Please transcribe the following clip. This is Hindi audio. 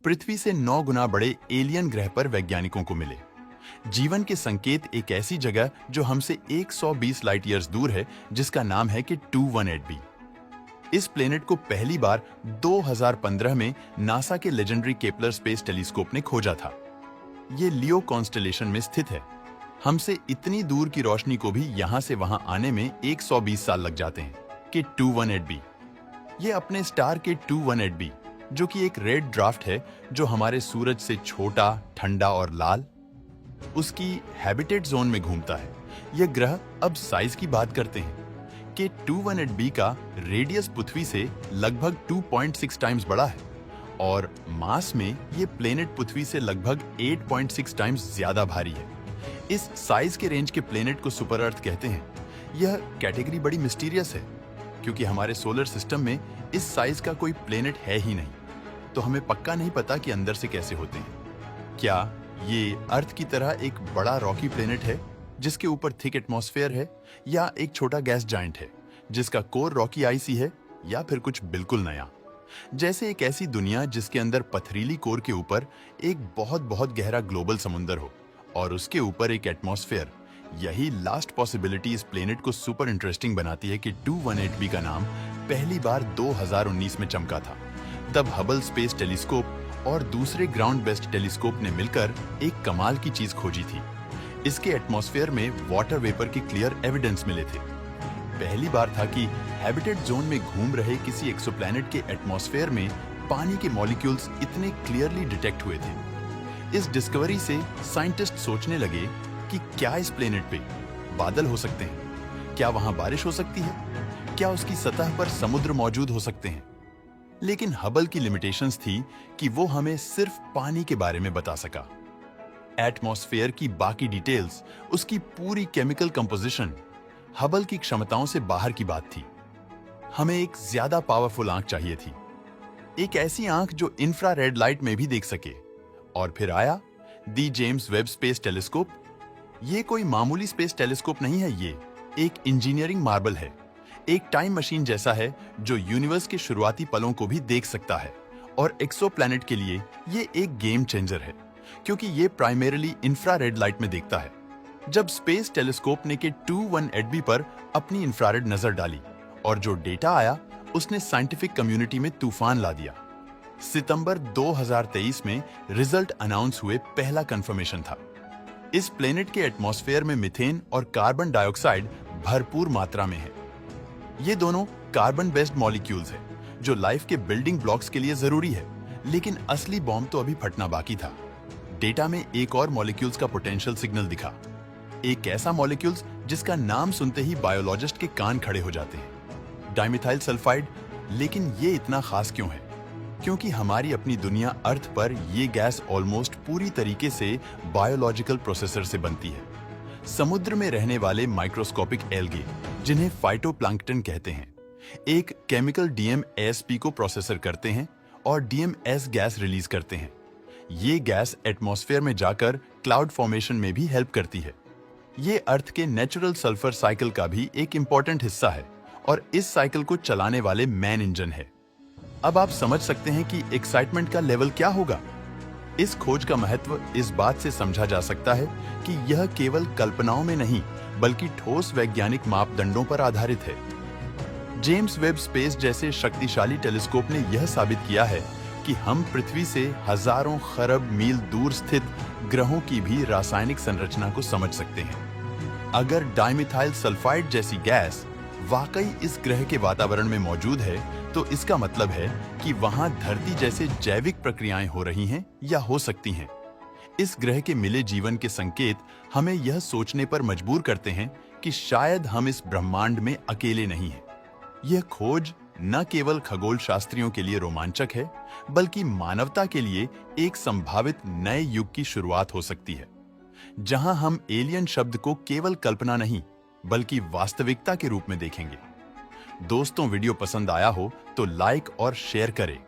पृथ्वी से 9 गुना बड़े एलियन ग्रह पर वैज्ञानिकों को मिले। जीवन के संकेत एक ऐसी जगह जो हमसे 120 लाइट ईयर्स दूर है, जिसका नाम है कि 2188b। इस प्लेनेट को पहली बार 2015 में नासा के लेजेंडरी केपलर स्पेस टेलीस्कोप ने खोजा था। ये लियो कॉन्स्टेलेशन में स्थित है। हमसे इतनी दूर की रोशनी को भी यहां से वहां आने में 120 साल लग जाते हैं कि 2188b। ये अपने स्टार के 2188b, जो कि एक रेड ड्राफ्ट है जो हमारे सूरज से छोटा, ठंडा और लाल, उसकी हैबिटेट जोन में घूमता है। यह ग्रह अब साइज की बात करते हैं कि 2188b का रेडियस पृथ्वी से लगभग 2.6 टाइम्स बड़ा है और मास में ये प्लेनेट पृथ्वी से लगभग 8.6 टाइम्स ज्यादा भारी है। इस साइज के रेंज के प्लेनेट को सुपर अर्थ कहते हैं। यह कैटेगरी बड़ी मिस्टीरियस है क्योंकि हमारे सोलर सिस्टम में इस साइज का कोई प्लेनेट है ही नहीं, तो हमें पक्का नहीं पता कि अंदर से कैसे होते हैं। क्या ये अर्थ की तरह एक बड़ा रॉकी प्लेनेट है जिसके ऊपर थिक एटमॉस्फेयर है, या एक छोटा गैस जायंट है जिसका कोर रॉकी आइसी है, या फिर कुछ बिल्कुल नया, जैसे एक ऐसी दुनिया जिसके अंदर पथरीली कोर के ऊपर एक बहुत बहुत गहरा ग्लोबल समुंदर हो और उसके ऊपर एक एटमॉस्फेयर। यही लास्ट पॉसिबिलिटी इस प्लेनेट को सुपर इंटरेस्टिंग बनाती है कि 2188b का नाम पहली बार 2019 में चमका था। तब हबल स्पेस टेलीस्कोप और दूसरे ग्राउंड बेस्ड टेलीस्कोप ने मिलकर एक कमाल की चीज खोजी थी। इसके एटमॉस्फेयर में वाटर वेपर के क्लियर एविडेंस मिले थे। पहली बार था कि हैबिटेट जोन में घूम रहे किसी एक्सोप्लैनेट के एटमॉस्फेयर में पानी के मॉलिक्यूल्स इतने क्लियरली डिटेक्ट हुए थे। इस डिस्कवरी से साइंटिस्ट सोचने लगे कि क्या इस प्लेनेट पे बादल हो सकते हैं, क्या वहां बारिश हो सकती है, क्या उसकी सतह पर समुद्र मौजूद हो सकते हैं। लेकिन हबल की लिमिटेशंस थी कि वो हमें सिर्फ पानी के बारे में बता सका। एटमॉस्फेयर की बाकी डिटेल्स, उसकी पूरी केमिकल कंपोजिशन हबल की क्षमताओं से बाहर की बात थी। हमें एक ज्यादा पावरफुल आंख चाहिए थी, एक ऐसी आंख जो इंफ्रारेड लाइट में भी देख सके। और फिर आया दी जेम्स वेब स्पेस टेलीस्कोप। ये कोई मामूली स्पेस टेलीस्कोप नहीं है, ये एक इंजीनियरिंग मार्बल है, एक टाइम मशीन जैसा है जो यूनिवर्स के शुरुआती पलों को भी देख सकता है। और एक्सोप्लैनेट के लिए ये एक गेम चेंजर है क्योंकि ये प्राइमरीली इंफ्रारेड लाइट में देखता है। जब स्पेस टेलीस्कोप ने के 2188b पर अपनी इंफ्रारेड नजर डाली और जो डेटा आया उसने साइंटिफिक कम्युनिटी में तूफान ला दिया। सितंबर 2023 में रिजल्ट अनाउंस हुए पहला कंफर्मेशन था। इस प्लेनेट के एटमॉस्फेयर में मीथेन और कार्बन डाइऑक्साइड भरपूर मात्रा में है। ये दोनों कार्बन बेस्ड मॉलिक्यूल्स हैं जो लाइफ के बिल्डिंग ब्लॉक्स के लिए जरूरी है, लेकिन असली बॉम्ब तो अभी फटना बाकी था। डेटा में एक और मॉलिक्यूल्स का पोटेंशियल सिग्नल दिखा, एक ऐसा मॉलिक्यूल्स जिसका नाम सुनते ही बायोलॉजिस्ट के कान खड़े हो जाते हैं, डाइमिथाइल सल्फाइड। लेकिन ये इतना खास क्यों है? क्योंकि हमारी अपनी दुनिया अर्थ पर ये गैस ऑलमोस्ट पूरी तरीके से बायोलॉजिकल प्रोसेसर से बनती है। समुद्र में रहने वाले माइक्रोस्कोपिक एल्गे, जिन्हें फाइटोप्लैंक्टन कहते हैं, एक केमिकल डीएमएसपी को प्रोसेसर करते हैं और डीएमएस गैस रिलीज करते हैं। ये गैस एटमॉस्फेयर में जाकर क्लाउड फॉर्मेशन में भी हेल्प करती है। ये अर्थ के नेचुरल सल्फर साइकिल का भी एक इंपॉर्टेंट हिस्सा है और इस साइकिल को चलाने वाले मैन इंजन है। अब आप समझ सकते हैं कि एक्साइटमेंट का लेवल क्या होगा। इस खोज का महत्व इस बात से समझा जा सकता है कि यह केवल कल्पनाओं में नहीं बल्कि ठोस वैज्ञानिक मापदंडों पर आधारित है। जेम्स वेब स्पेस जैसे शक्तिशाली टेलीस्कोप ने यह साबित किया है कि हम पृथ्वी से हजारों खरब मील दूर स्थित ग्रहों की भी रासायनिक संरचना को समझ सकते हैं। अगर डाइमिथाइल सल्फाइड जैसी गैस वाकई इस ग्रह के वातावरण में मौजूद है, तो इसका मतलब है कि वहां धरती जैसे जैविक प्रक्रियाएं हो रही हैं या हो सकती हैं। इस ग्रह के मिले जीवन के संकेत हमें यह सोचने पर मजबूर करते हैं कि शायद हम इस ब्रह्मांड में अकेले नहीं हैं। यह खोज न केवल खगोल शास्त्रियों के लिए रोमांचक है, बल्कि मानवता के लिए एक संभावित नए युग की शुरुआत हो सकती है, जहां हम एलियन शब्द को केवल कल्पना नहीं बल्कि वास्तविकता के रूप में देखेंगे। दोस्तों, वीडियो पसंद आया हो तो लाइक और शेयर करें।